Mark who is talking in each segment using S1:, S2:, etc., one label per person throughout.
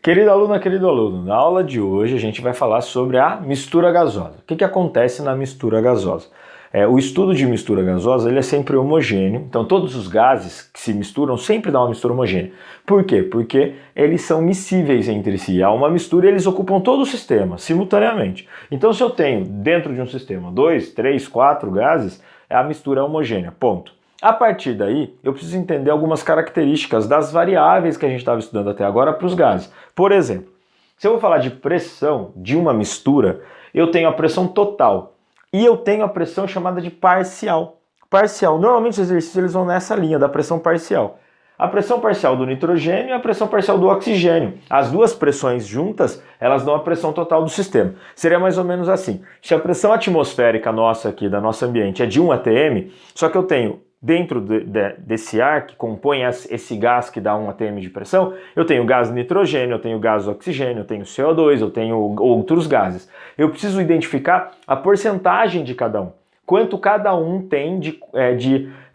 S1: Querida aluna, querido aluno, na aula de hoje a gente vai falar sobre a mistura gasosa. O que acontece na mistura gasosa? O estudo de mistura gasosa ele é sempre homogêneo, então todos os gases que se misturam sempre dão uma mistura homogênea. Por quê? Porque eles são miscíveis entre si. Há uma mistura e eles ocupam todo o sistema, simultaneamente. Então se eu tenho dentro de um sistema 2, 3, 4 gases, a mistura é homogênea, ponto. A partir daí, eu preciso entender algumas características das variáveis que a gente estava estudando até agora para os gases. Por exemplo, se eu vou falar de pressão de uma mistura, eu tenho a pressão total e eu tenho a pressão chamada de parcial. Parcial, normalmente os exercícios eles vão nessa linha da pressão parcial. A pressão parcial do nitrogênio e a pressão parcial do oxigênio. As duas pressões juntas, elas dão a pressão total do sistema. Seria mais ou menos assim. Se a pressão atmosférica nossa aqui, da nosso ambiente, é de 1 atm, só que eu tenho dentro desse ar que compõe esse gás que dá 1 atm de pressão, eu tenho gás nitrogênio, eu tenho gás oxigênio, eu tenho CO2, eu tenho outros gases. Eu preciso identificar a porcentagem de cada um. Quanto cada um tem de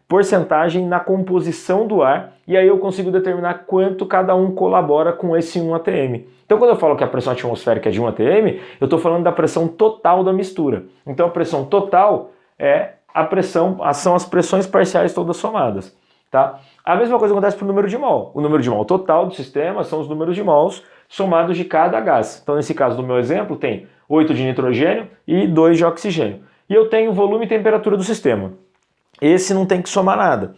S1: porcentagem na composição do ar, e aí eu consigo determinar quanto cada um colabora com esse 1 atm. Então quando eu falo que a pressão atmosférica é de 1 atm, eu estou falando da pressão total da mistura. Então a pressão total são as pressões parciais todas somadas, tá? A mesma coisa acontece para o número de mol. O número de mol total do sistema são os números de mols somados de cada gás. Então, nesse caso do meu exemplo, tem 8 de nitrogênio e 2 de oxigênio. E eu tenho volume e temperatura do sistema. Esse não tem que somar nada.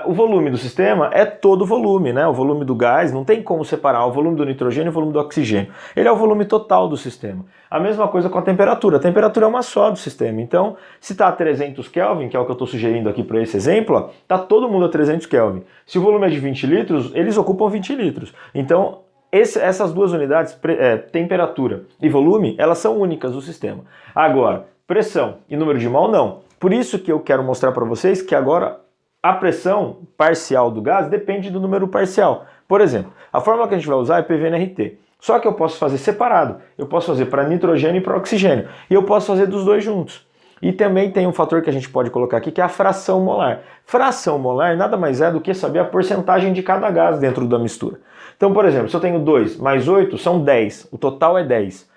S1: O volume do sistema é todo o volume, né? O volume do gás, não tem como separar o volume do nitrogênio e o volume do oxigênio. Ele é o volume total do sistema. A mesma coisa com a temperatura. A temperatura é uma só do sistema. Então, se está a 300 Kelvin, que é o que eu estou sugerindo aqui para esse exemplo, está todo mundo a 300 Kelvin. Se o volume é de 20 litros, eles ocupam 20 litros. Então, essas duas unidades, temperatura e volume, elas são únicas do sistema. Agora, pressão e número de mol, não. Por isso que eu quero mostrar para vocês que agora a pressão parcial do gás depende do número parcial. Por exemplo, a fórmula que a gente vai usar é PV/NRT. Só que eu posso fazer separado. Eu posso fazer para nitrogênio e para oxigênio. E eu posso fazer dos dois juntos. E também tem um fator que a gente pode colocar aqui, que é a fração molar. Fração molar nada mais é do que saber a porcentagem de cada gás dentro da mistura. Então, por exemplo, se eu tenho 2 mais 8, são 10. O total é 10.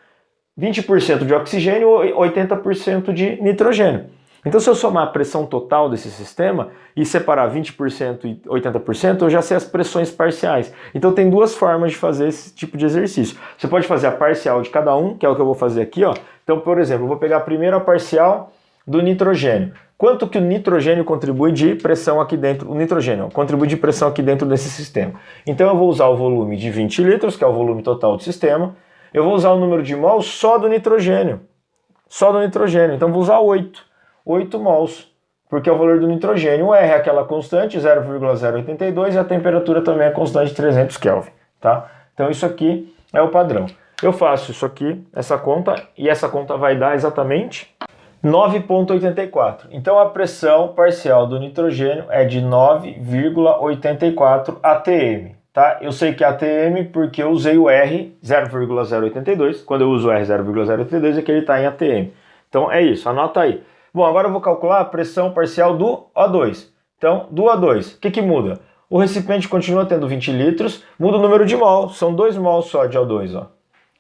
S1: 20% de oxigênio e 80% de nitrogênio. Então, se eu somar a pressão total desse sistema e separar 20% e 80%, eu já sei as pressões parciais. Então, tem duas formas de fazer esse tipo de exercício. Você pode fazer a parcial de cada um, que é o que eu vou fazer aqui, ó. Então, por exemplo, eu vou pegar primeiro a parcial do nitrogênio. Quanto que o nitrogênio contribui de pressão aqui dentro? O nitrogênio contribui de pressão aqui dentro desse sistema. Então, eu vou usar o volume de 20 litros, que é o volume total do sistema. Eu vou usar o número de mols só do nitrogênio. Só do nitrogênio. Então, vou usar 8 mols, porque é o valor do nitrogênio. O R é aquela constante, 0,082, e a temperatura também é constante, 300 Kelvin, tá? Então isso aqui é o padrão. Eu faço isso aqui, essa conta, e essa conta vai dar exatamente 9,84. Então a pressão parcial do nitrogênio é de 9,84 atm, tá? Eu sei que é atm porque eu usei o R 0,082. Quando eu uso o R 0,082 é que ele está em atm. Então é isso, anota aí. Bom, agora eu vou calcular a pressão parcial do O2. Então, do O2, o que muda? O recipiente continua tendo 20 litros, muda o número de mol, são 2 mols só de O2. Ó.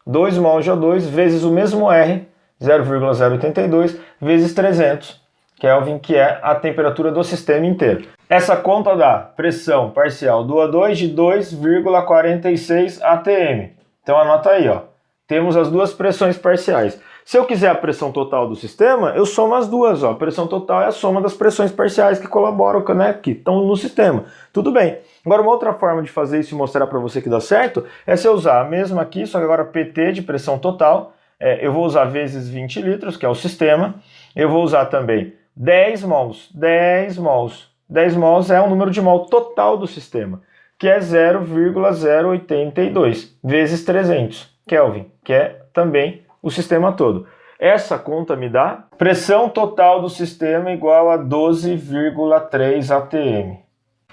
S1: 2 mols de O2 vezes o mesmo R, 0,082, vezes 300 Kelvin, que é a temperatura do sistema inteiro. Essa conta dá pressão parcial do O2 de 2,46 atm. Então anota aí, ó. Temos as duas pressões parciais. Se eu quiser a pressão total do sistema, eu somo as duas. Ó. A pressão total é a soma das pressões parciais que colaboram, né, que estão no sistema. Tudo bem. Agora, uma outra forma de fazer isso e mostrar para você que dá certo é se eu usar a mesma aqui, só que agora PT de pressão total. Eu vou usar vezes 20 litros, que é o sistema. Eu vou usar também 10 mols. 10 mols. 10 mols é o número de mol total do sistema, que é 0,082 vezes 300 Kelvin, que é também o sistema todo. Essa conta me dá pressão total do sistema igual a 12,3 atm.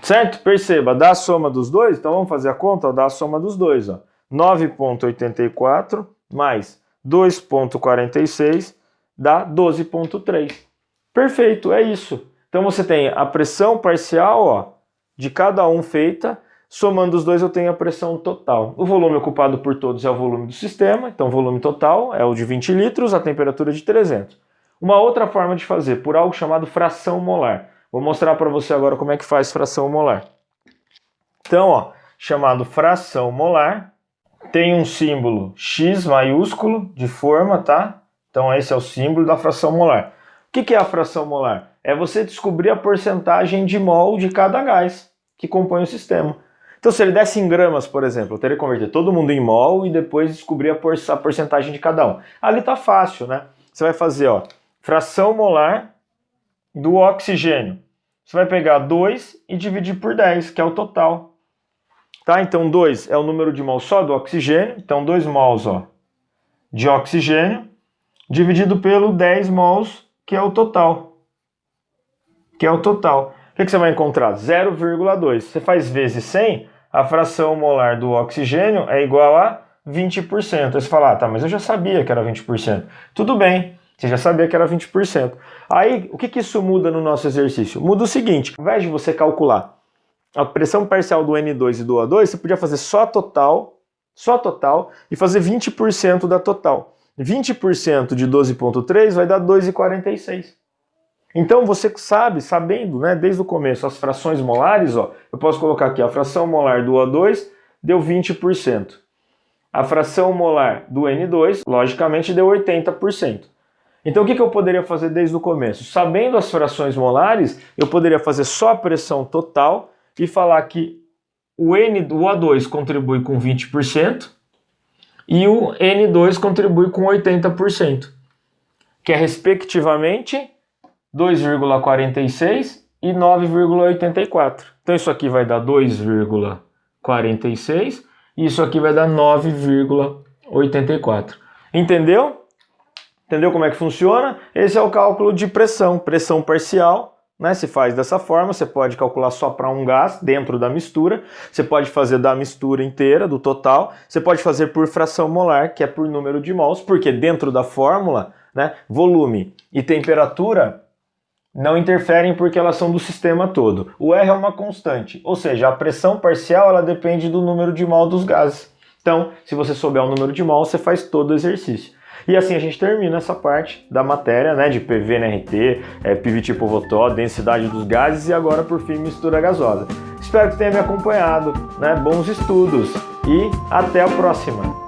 S1: Certo? Perceba, dá a soma dos dois, então vamos fazer a conta, dá a soma dos dois. 9,84 mais 2,46 dá 12,3. Perfeito, é isso. Então você tem a pressão parcial, ó, de cada um feita, Somando os dois eu tenho a pressão total. O volume ocupado por todos é o volume do sistema, então o volume total é o de 20 litros, a temperatura de 300. Uma outra forma de fazer, por algo chamado fração molar. Vou mostrar para você agora como é que faz fração molar. Então, ó, chamado fração molar, tem um símbolo X maiúsculo de forma, tá? Então esse é o símbolo da fração molar. O que é a fração molar? É você descobrir a porcentagem de mol de cada gás que compõe o sistema. Então, se ele desse em gramas, por exemplo, eu teria que converter todo mundo em mol e depois descobrir a porcentagem de cada um. Ali tá fácil, né? Você vai fazer, ó, fração molar do oxigênio. Você vai pegar 2 e dividir por 10, que é o total. Tá? Então, 2 é o número de mols só do oxigênio. Então, 2 mols, ó, de oxigênio, dividido pelo 10 mols, que é o total. Que é o total. O que você vai encontrar? 0,2. Você faz vezes 100, a fração molar do oxigênio é igual a 20%. Aí você fala, ah, tá, mas eu já sabia que era 20%. Tudo bem, você já sabia que era 20%. Aí, o que isso muda no nosso exercício? Muda o seguinte, ao invés de você calcular a pressão parcial do N2 e do O2, você podia fazer só total, e fazer 20% da total. 20% de 12,3 vai dar 2,46. Então você sabe, sabendo, né, desde o começo, as frações molares, ó, eu posso colocar aqui, a fração molar do O2 deu 20%. A fração molar do N2, logicamente, deu 80%. Então o que eu poderia fazer desde o começo? Sabendo as frações molares, eu poderia fazer só a pressão total e falar que o O2 contribui com 20% e o N2 contribui com 80%, que é respectivamente 2,46 e 9,84. Então isso aqui vai dar 2,46 e isso aqui vai dar 9,84. Entendeu? Entendeu como é que funciona? Esse é o cálculo de pressão, pressão parcial, né? Se faz dessa forma, você pode calcular só para um gás dentro da mistura, você pode fazer da mistura inteira, do total, você pode fazer por fração molar, que é por número de mols, porque dentro da fórmula, né, volume e temperatura não interferem porque elas são do sistema todo. O R é uma constante, ou seja, a pressão parcial ela depende do número de mol dos gases. Então, se você souber o número de mol, você faz todo o exercício. E assim a gente termina essa parte da matéria, né, de PV, NRT, PV tipo Votó, densidade dos gases e agora, por fim, mistura gasosa. Espero que tenha me acompanhado, né? Bons estudos e até a próxima!